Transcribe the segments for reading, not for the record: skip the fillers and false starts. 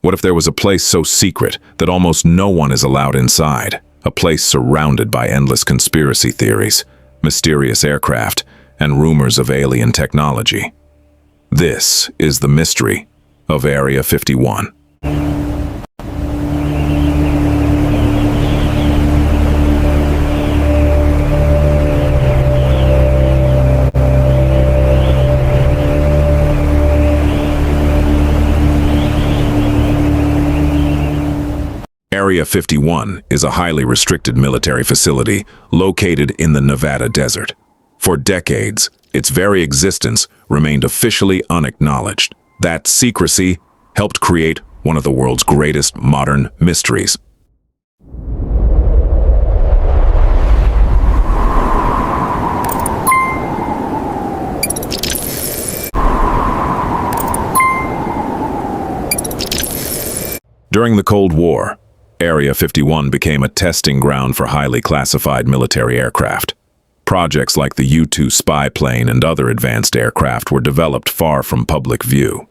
What if there was a place so secret that almost no one is allowed inside? A place surrounded by endless conspiracy theories, mysterious aircraft, and rumors of alien technology. This is the mystery of Area 51. Area 51 is a highly restricted military facility located in the Nevada desert. For decades, its very existence remained officially unacknowledged. That secrecy helped create one of the world's greatest modern mysteries. During the Cold War, Area 51 became a testing ground for highly classified military aircraft. Projects like the U-2 spy plane and other advanced aircraft were developed far from public view.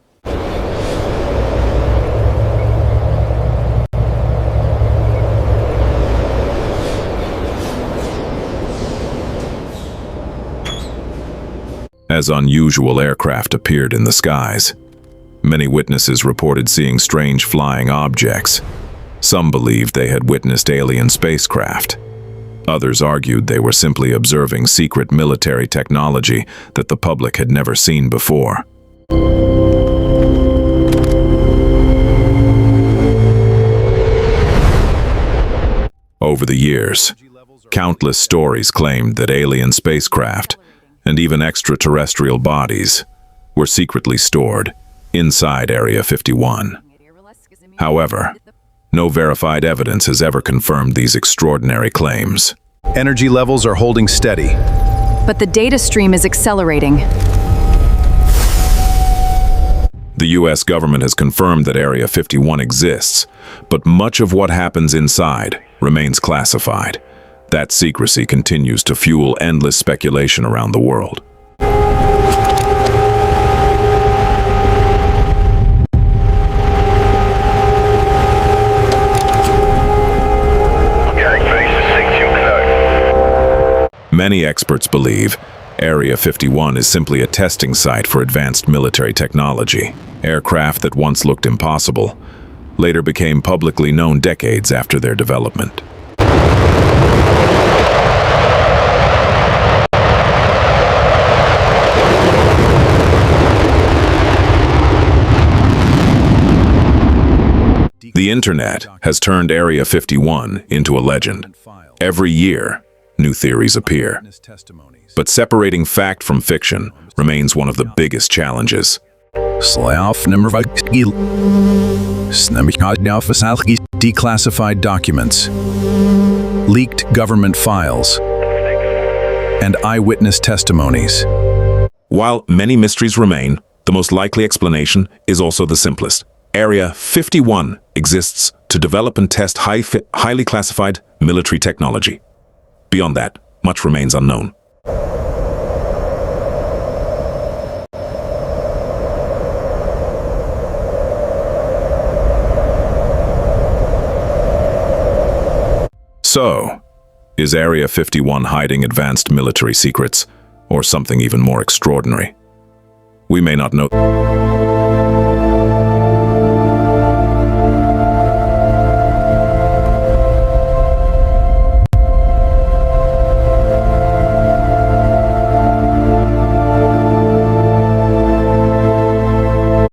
As unusual aircraft appeared in the skies, many witnesses reported seeing strange flying objects. Some believed they had witnessed alien spacecraft. Others argued they were simply observing secret military technology that the public had never seen before. Over the years, countless stories claimed that alien spacecraft, and even extraterrestrial bodies, were secretly stored inside Area 51. However, no verified evidence has ever confirmed these extraordinary claims. Energy levels are holding steady. But the data stream is accelerating. The US government has confirmed that Area 51 exists, but much of what happens inside remains classified. That secrecy continues to fuel endless speculation around the world. Many experts believe Area 51 is simply a testing site for advanced military technology. Aircraft that once looked impossible later became publicly known decades after their development. The internet has turned Area 51 into a legend. Every year, new theories appear. But separating fact from fiction remains one of the biggest challenges. Declassified documents, leaked government files, and eyewitness testimonies. While many mysteries remain, the most likely explanation is also the simplest. Area 51 exists to develop and test highly classified military technology. Beyond that, much remains unknown. So, is Area 51 hiding advanced military secrets, or something even more extraordinary? We may not know.